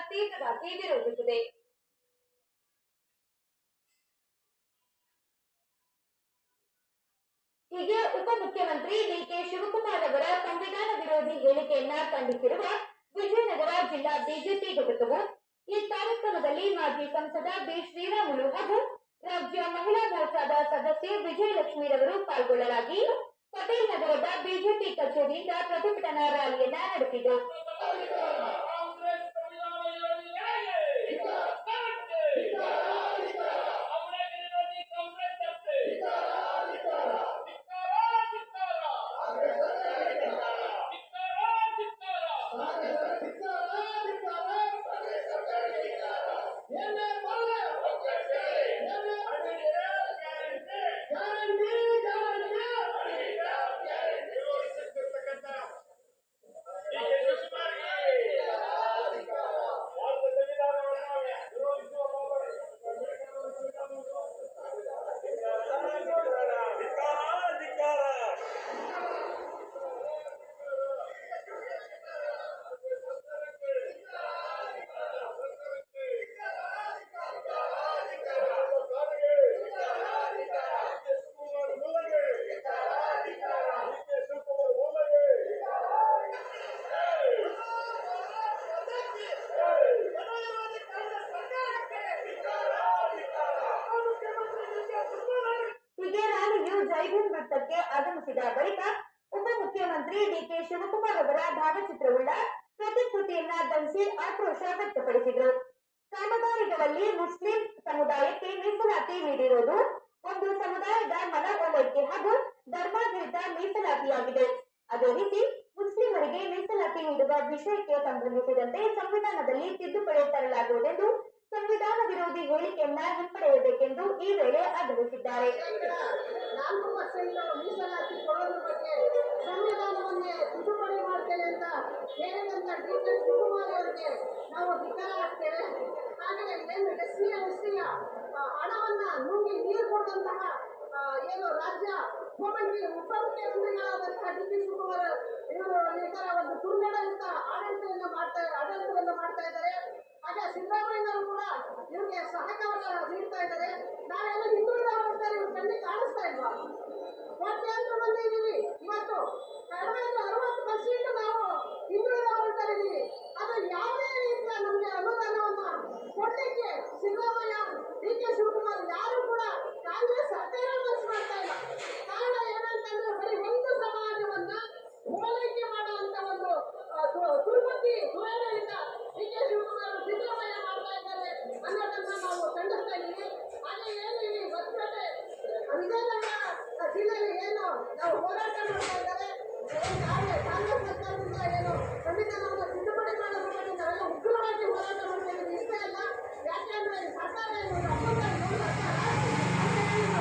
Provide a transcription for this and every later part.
ತೀವ್ರವಾಗಿ ವಿರೋಧಿಸಿದೆ. ಹೀಗೆ ಉಪಮುಖ್ಯಮಂತ್ರಿ ಡಿಕೆ ಶಿವಕುಮಾರ್ ಅವರ ಸಂವಿಧಾನ ವಿರೋಧಿ ಹೇಳಿಕೆಯನ್ನ ಖಂಡಿಸಿರುವ ವಿಜಯನಗರ ಜಿಲ್ಲಾ ಬಿಜೆಪಿ ಘಟಕವು ಈ ಕಾರ್ಯಕ್ರಮದಲ್ಲಿ ಮಾಜಿ ಸಂಸದ ಬಿ ಶ್ರೀರಾಮುಲು ಹಾಗೂ ರಾಜ್ಯ ಮಹಿಳಾ ಮೋರ್ಚಾದ ಸದಸ್ಯೆ ವಿಜಯಲಕ್ಷ್ಮೀರವರು ಪಾಲ್ಗೊಳ್ಳಲಾಗಿ ಪಟೇಲ್ ನಗರದ ಬಿಜೆಪಿ ಕಚೇರಿಯಿಂದ ಪ್ರತಿಭಟನಾ ರ್ಯಾಲಿಯನ್ನ ನಡೆಸಿದರು. ಜೈಭೀಮ್ ವೃತ್ತಕ್ಕೆ ಆಗಮಿಸಿದ ಬಳಿಕ ಉಪಮುಖ್ಯಮಂತ್ರಿ ಡಿಕೆ ಶಿವಕುಮಾರ್ ಅವರ ಭಾವಚಿತ್ರವುಳ್ಳ ಪ್ರತಿಕೃತಿಯನ್ನ ಧರಿಸಿ ಆಕ್ರೋಶ ವ್ಯಕ್ತಪಡಿಸಿದರು. ಕಾಮಗಾರಿಗಳಲ್ಲಿ ಮುಸ್ಲಿಂ ಸಮುದಾಯಕ್ಕೆ ಮೀಸಲಾತಿ ನೀಡಿರುವುದು ಒಂದು ಸಮುದಾಯದ ಮನವೊಲೈಕೆ ಹಾಗೂ ಧರ್ಮಾಧಾರಿತ ಮೀಸಲಾತಿಯಾಗಿದೆ. ಅದೇ ರೀತಿ ಮುಸ್ಲಿಮರಿಗೆ ಮೀಸಲಾತಿ ನೀಡುವ ವಿಷಯಕ್ಕೆ ಸಂಬಂಧಿಸಿದಂತೆ ಸಂವಿಧಾನದಲ್ಲಿ ತಿದ್ದುಪಡಿ ತರಲಾಗುವುದೆಂದು ಸಂವಿಧಾನ ವಿರೋಧಿ ಹೇಳಿಕೆಯನ್ನ ಹಿಂಪಡೆಯಬೇಕೆಂದು ಈ ವೇಳೆ ಆಗ್ರಹಿಸಿದ್ದಾರೆ. 4% ಮೀಸಲಾತಿ ಕೊಡೋದ್ರ ಬಗ್ಗೆ ಸಂವಿಧಾನವನ್ನೇ ತಿದ್ದುಪಡಿ ಮಾಡ್ತೇವೆ ಅಂತ ಹೇಳಿದಂತ ಡಿಕೆ ಶಿವಕುಮಾರ್ ಅವರಿಗೆ ನಾವು ಧಿಕ್ಕಾರ ಹಾಕ್ತೇವೆ. ಹಾಗೆ ಏನು ಎಸ್ಸಿಯ ಹಣವನ್ನ ನುಂಗಿ ನೀರು ಕೊಡುವಂತಹ ಏನು ರಾಜ್ಯ ಉಪಮುಖ್ಯಮಂತ್ರಿಗಳಾದಂತಹ ಡಿಕೆ ಶಿವಕುಮಾರ್ ಇವರು ನಿರ್ಧಾರ ಒಂದು ದುರ್ನಡಳಿತ ಆಡಳಿತವನ್ನು ಮಾಡ್ತಾ ಇದ್ದಾರೆ. ಹಾಗೆ ಸಿದ್ದರಾಮಯ್ಯನವರು ಕೂಡ ಇವ್ರಿಗೆ ಸಹಕಾರ ನೀಡ್ತಾ ಇದ್ದಾರೆ. ನಾವೆಲ್ಲ ಹಿಂದುಳಿದವರು ಇವ್ರ ಕಣ್ಣಿಗೆ ಕಾಣಿಸ್ತಾ ಇಲ್ವಾ? ಕೋಟ್ಯಾಂತರ ಮಂದಿ ಇದ್ದೀವಿ. ಇವತ್ತು ಕಡಿಮೆ 60% ನಾವು ಹಿಂದುಳಿದವರು ಇದ್ದೀವಿ. ಅದು ಯಾವುದೇ ರೀತಿಯ ನಮಗೆ ಅನುದಾನವನ್ನ ಕೊಡ್ಲಿಕ್ಕೆ ಸಿದ್ದರಾಮಯ್ಯ ಡಿಕೆ ಶಿವಕುಮಾರ್ ಯಾರು ಕೂಡ ಕಾಂಗ್ರೆಸ್ ಸರ್ಕಾರ ಮಾಡ್ತಾ ಇಲ್ಲ. ಕಾರಣ ಏನಂತಂದ್ರೆ ಬರೀ ಒಂದು ಸಮಾಜವನ್ನ ಓಲೈಕೆ ಮಾಡುವಂತ ಒಂದು ದುರ್ಬುದ್ಧಿ ದುರಾಡಳಿತ ಡಿಕೆ ಶಿವಕುಮಾರ್ ಸಿದ್ದರಾಮಯ್ಯ ಮಾಡ್ತಾ ಇದ್ದಾರೆ ಅನ್ನೋದನ್ನ ನಾವು ಖಂಡಿಸ್ತಾ ಇದ್ದೀವಿ. ಹಾಗೆ ಏನು ಈ ಹೊಸಪೇಟೆ ವಿಜಯನಗರ ಜಿಲ್ಲೆಯಲ್ಲಿ ಏನು ನಾವು ಹೋರಾಟ ಮಾಡ್ತಾ ಇದ್ದಾರೆ, ಕಾಂಗ್ರೆಸ್ ಸರ್ಕಾರದಿಂದ ಏನು ಸಂವಿಧಾನವನ್ನು ತಿದ್ದುಪಡಿ ಮಾಡೋದ್ರ ಬಗ್ಗೆ ನಾವೆಲ್ಲ ಉಗ್ರವಾಗಿ ಹೋರಾಟ ಮಾಡ್ತಾ ಇದ್ದೀವಿ. ಇಷ್ಟೇ ಅಲ್ಲ, ಯಾಕೆಂದ್ರೆ ಈ ಸರ್ಕಾರ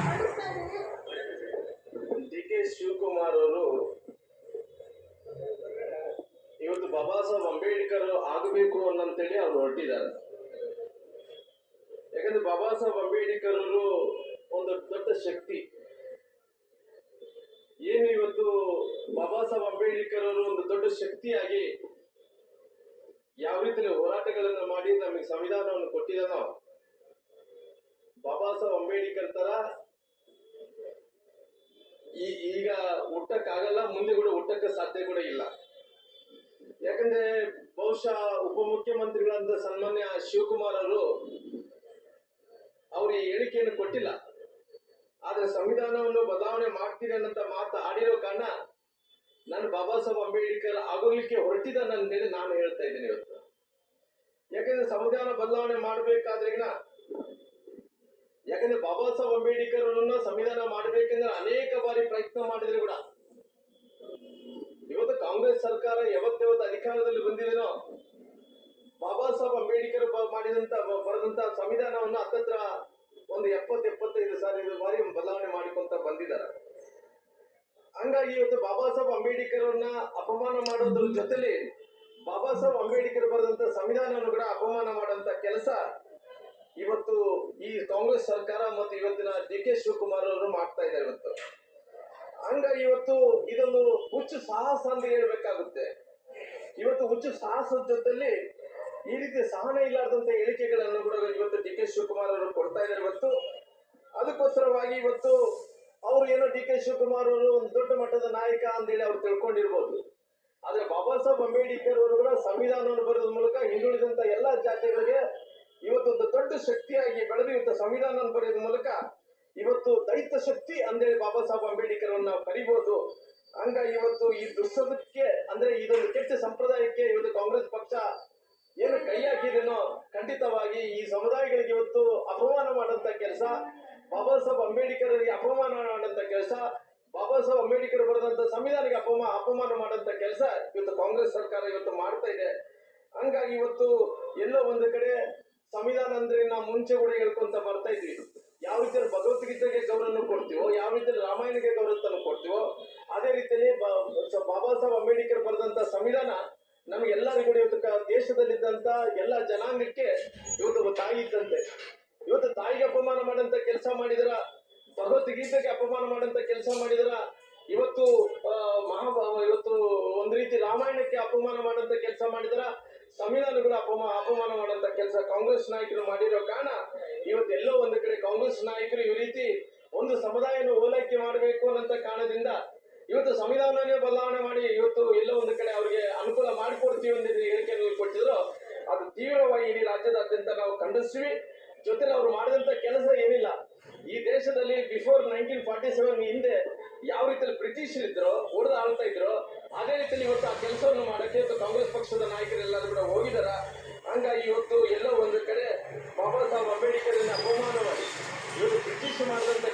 ಖಂಡಿಸ್ತಾ ಇದ್ದೀವಿ. ಡಿಕೆ ಶಿವಕುಮಾರ್ ಅವರು ಇವತ್ತು ಬಾಬಾ ಸಾಹೇಬ್ ಅಂಬೇಡ್ಕರ್ ಆಗಬೇಕು ಅನ್ನಂತೇಳಿ ಅವ್ರು ಹೊರಟಿದ್ದಾರೆ. ಯಾಕಂದ್ರೆ ಬಾಬಾ ಸಾಹೇಬ್ ಅಂಬೇಡ್ಕರ್ ಅವರು ಒಂದು ದೊಡ್ಡ ಶಕ್ತಿ. ಏನು ಇವತ್ತು ಬಾಬಾ ಸಾಹೇಬ್ ಅಂಬೇಡ್ಕರ್ ಅವರು ಒಂದು ದೊಡ್ಡ ಶಕ್ತಿಯಾಗಿ ಯಾವ ರೀತಿಯಲ್ಲಿ ಹೋರಾಟಗಳನ್ನ ಮಾಡಿ ನಮಗೆ ಸಂವಿಧಾನವನ್ನು ಕೊಟ್ಟಿದ್ದಾನೋ, ಬಾಬಾ ಸಾಹೇಬ್ ಅಂಬೇಡ್ಕರ್ ತರ ಈಗ ಹುಟ್ಟಕ್ಕಾಗಲ್ಲ, ಮುಂದೆ ಕೂಡ ಹುಟ್ಟಕ್ಕೆ ಸಾಧ್ಯ ಕೂಡ ಇಲ್ಲ. ಯಾಕಂದ್ರೆ ಬಹುಶಃ ಉಪಮುಖ್ಯಮಂತ್ರಿಗಳಂತ ಸನ್ಮಾನ್ಯ ಶಿವಕುಮಾರ್ ಅವರು ಈ ಹೇಳಿಕೆಯನ್ನು ಕೊಟ್ಟಿಲ್ಲ. ಆದ್ರೆ ಸಂವಿಧಾನವನ್ನು ಬದಲಾವಣೆ ಮಾಡ್ತೀರಿ ಅನ್ನಂತ ಮಾತು ಆಡಿರೋ ಕಾರಣ ನಾನು ಬಾಬಾ ಸಾಹೇಬ್ ಅಂಬೇಡ್ಕರ್ ಆಗೋಗ್ಲಿಕ್ಕೆ ಹೊರಟಿದ್ದಾನೆ ಅಂತೇಳಿ ನಾನು ಹೇಳ್ತಾ ಇದ್ದೇನೆ ಇವತ್ತು. ಯಾಕಂದ್ರೆ ಸಂವಿಧಾನ ಬದಲಾವಣೆ ಮಾಡ್ಬೇಕಾದ್ರೆಗಿನ, ಯಾಕಂದ್ರೆ ಬಾಬಾ ಸಾಹೇಬ್ ಅಂಬೇಡ್ಕರ್ ಅವರನ್ನ ಸಂವಿಧಾನ ಮಾಡಬೇಕಂದ್ರೆ ಅನೇಕ ಬಾರಿ ಪ್ರಯತ್ನ ಮಾಡಿದ್ರೆ ಕೂಡ ಇವತ್ತು ಕಾಂಗ್ರೆಸ್ ಸರ್ಕಾರ ಯಾವತ್ತು ಅಧಿಕಾರದಲ್ಲಿ ಬಂದಿದೆನೋ, ಬಾಬಾ ಸಾಹೇಬ್ ಅಂಬೇಡ್ಕರ್ ಬರೆದಂತ ಸಂವಿಧಾನವನ್ನು ಹತ್ತತ್ರ ಒಂದು 70-75 ಬಾರಿ ಬದಲಾವಣೆ ಮಾಡಿಕೊಂತ ಬಂದಿದ್ದಾರೆ. ಹಂಗಾಗಿ ಇವತ್ತು ಬಾಬಾ ಸಾಹೇಬ್ ಅಂಬೇಡ್ಕರ್ ಅವ್ರನ್ನ ಅಪಮಾನ ಮಾಡೋದ್ರ ಜೊತೆಲಿ ಬಾಬಾ ಸಾಹೇಬ್ ಅಂಬೇಡ್ಕರ್ ಬರೆದಂತ ಸಂವಿಧಾನವನ್ನು ಕೂಡ ಅಪಮಾನ ಮಾಡುವಂತ ಕೆಲಸ ಇವತ್ತು ಈ ಕಾಂಗ್ರೆಸ್ ಸರ್ಕಾರ ಮತ್ತು ಇವತ್ತಿನ ಡಿ ಕೆ ಶಿವಕುಮಾರ್ ಅವರು ಮಾಡ್ತಾ ಇದ್ದಾರೆ ಇವತ್ತು. ಹಂಗಾಗಿ ಇವತ್ತು ಇದೊಂದು ಹುಚ್ಚು ಸಾಹಸ ಅಂತ ಹೇಳ್ಬೇಕಾಗುತ್ತೆ. ಇವತ್ತು ಹುಚ್ಚು ಸಾಹಸದ ಜೊತೆಲಿ ಈ ರೀತಿ ಸಹನೆ ಇಲ್ಲಾರ್ದಂತ ಹೇಳಿಕೆಗಳನ್ನು ಕೂಡ ಇವತ್ತು ಡಿ ಕೆ ಶಿವಕುಮಾರ್ ಅವರು ಕೊಡ್ತಾ ಇದ್ದಾರೆ. ಇವತ್ತು ಅದಕ್ಕೋಸ್ಕರವಾಗಿ ಇವತ್ತು ಅವ್ರು ಏನೋ ಡಿ ಕೆ ಶಿವಕುಮಾರ್ ಅವರು ಒಂದು ದೊಡ್ಡ ಮಟ್ಟದ ನಾಯಕ ಅಂತೇಳಿ ಅವ್ರು ತಿಳ್ಕೊಂಡಿರ್ಬೋದು. ಆದ್ರೆ ಬಾಬಾ ಸಾಹೇಬ್ ಅಂಬೇಡ್ಕರ್ ಅವರು ಕೂಡ ಸಂವಿಧಾನವನ್ನು ಬರೆದ ಮೂಲಕ ಹಿಂದುಳಿದಂತ ಎಲ್ಲಾ ಜಾತಿಗಳಿಗೆ ಇವತ್ತು ಒಂದು ದೊಡ್ಡ ಶಕ್ತಿಯಾಗಿ ಬೆಳೆದು ಇವತ್ತು ಸಂವಿಧಾನವನ್ನು ಬರೆಯೋದ್ರ ಮೂಲಕ ಇವತ್ತು ದೈತ್ಯ ಶಕ್ತಿ ಅಂತೇಳಿ ಬಾಬಾ ಸಾಹೇಬ್ ಅಂಬೇಡ್ಕರ್ ಅನ್ನು ನಾವು ಕರಿಬಹುದು. ಹಂಗ ಇವತ್ತು ಈ ದುಸ್ಸದಕ್ಕೆ ಅಂದ್ರೆ ಇದೊಂದು ಕೆಟ್ಟ ಸಂಪ್ರದಾಯಕ್ಕೆ ಇವತ್ತು ಕಾಂಗ್ರೆಸ್ ಪಕ್ಷ ಏನು ಕೈ ಹಾಕಿದೇನೋ ಖಂಡಿತವಾಗಿ ಈ ಸಮುದಾಯಗಳಿಗೆ ಇವತ್ತು ಅಪಮಾನ ಮಾಡಂತ ಕೆಲಸ, ಬಾಬಾ ಸಾಹೇಬ್ ಅಂಬೇಡ್ಕರ್ ಅವರಿಗೆ ಅಪಮಾನ ಮಾಡಂತ ಕೆಲಸ, ಬಾಬಾ ಸಾಹೇಬ್ ಅಂಬೇಡ್ಕರ್ ಬರೆದಂತ ಸಂವಿಧಾನಕ್ಕೆ ಅಪಮಾನ ಮಾಡಂತ ಕೆಲಸ ಇವತ್ತು ಕಾಂಗ್ರೆಸ್ ಸರ್ಕಾರ ಇವತ್ತು ಮಾಡ್ತಾ ಇದೆ. ಹಂಗಾಗಿ ಇವತ್ತು ಎಲ್ಲೋ ಒಂದು ಕಡೆ ಸಂವಿಧಾನ ಅಂದ್ರೆ ನಾವು ಮುಂಚೆ ಕೂಡ ಹೇಳ್ಕೊಂತ ಬರ್ತಾ ಇದ್ವಿ. ಯಾವ ರೀತಿಯಲ್ಲಿ ಭಗವದ್ಗೀತೆಗೆ ಗೌರವ ಕೊಡ್ತೀವೋ, ಯಾವ ರೀತಿಯಲ್ಲಿ ರಾಮಾಯಣಕ್ಕೆ ಗೌರವವನ್ನು ಕೊಡ್ತೀವೋ, ಅದೇ ರೀತಿಯಲ್ಲಿ ಬಾಬಾ ಸಾಹೇಬ್ ಅಂಬೇಡ್ಕರ್ ಬರೆದಂತ ಸಂವಿಧಾನ ನಮಗೆಲ್ಲರಿಗೂ ಇವತ್ತು ದೇಶದಲ್ಲಿದ್ದಂತ ಎಲ್ಲ ಜನಾಂಗಕ್ಕೆ ಇವತ್ತು ತಾಯಿ ಇದ್ದಂತೆ. ಇವತ್ತು ತಾಯಿಗೆ ಅಪಮಾನ ಮಾಡಂತ ಕೆಲಸ ಮಾಡಿದರ, ಭಗವದ್ಗೀತೆಗೆ ಅಪಮಾನ ಮಾಡಂತ ಕೆಲಸ ಮಾಡಿದರ, ಇವತ್ತು ಇವತ್ತು ಒಂದ್ ರೀತಿ ರಾಮಾಯಣಕ್ಕೆ ಅಪಮಾನ ಮಾಡಂತ ಕೆಲಸ ಮಾಡಿದರ, ಸಂವಿಧಾನಗಳ ಅಪಮಾನ ಮಾಡಂತ ಕೆಲಸ ಕಾಂಗ್ರೆಸ್ ನಾಯಕರು ಮಾಡಿರೋ ಕಾರಣ ಇವತ್ತು ಎಲ್ಲೋ ಒಂದು ಕಡೆ ಕಾಂಗ್ರೆಸ್ ನಾಯಕರು ಈ ರೀತಿ ಒಂದು ಸಮುದಾಯವನ್ನು ಓಲೈಕೆ ಮಾಡಬೇಕು ಅನ್ನಂತ ಕಾರಣದಿಂದ ಇವತ್ತು ಸಂವಿಧಾನನೇ ಬದಲಾವಣೆ ಮಾಡಿ ಇವತ್ತು ಎಲ್ಲೋ ಒಂದು ಕಡೆ ಅವರಿಗೆ ಅನುಕೂಲ ಮಾಡಿಕೊಡ್ತೀವಿ ಅಂತ ಹೇಳಿಕೆಯನ್ನು ಕೊಟ್ಟಿದ್ರು. ಅದು ತೀವ್ರವಾಗಿ ಇಡೀ ರಾಜ್ಯದಾದ್ಯಂತ ನಾವು ಖಂಡಿಸ್ತೀವಿ. ಜೊತೆಲಿ ಅವ್ರು ಮಾಡಿದಂತ ಕೆಲಸ ಏನಿಲ್ಲ. ಈ ದೇಶದಲ್ಲಿ ಬಿಫೋರ್ 1947 ಹಿಂದೆ ಯಾವ ರೀತಿಯಲ್ಲಿ ಬ್ರಿಟಿಷರಿದ್ರು ಹೊಡೆದು ಆಳ್ತಾ ಇದ್ರು, ಅದೇ ರೀತಿಯಲ್ಲಿ ಇವತ್ತು ಆ ಕೆಲಸವನ್ನು ಮಾಡಕ್ಕೆ ಇವತ್ತು ಕಾಂಗ್ರೆಸ್ ಪಕ್ಷದ ನಾಯಕರೆಲ್ಲರೂ ಕೂಡ ಹೋಗಿದಾರ. ಹಂಗಾಗಿ ಇವತ್ತು ಎಲ್ಲೋ ಒಂದು ಕಡೆ ಬಾಬಾ ಸಾಹೇಬ್ ಅಂಬೇಡ್ಕರ್ ಅಪಮಾನ ಮಾಡಿ ಇವತ್ತು ಬ್ರಿಟಿಷ್ ಮಾಡಿದಂತ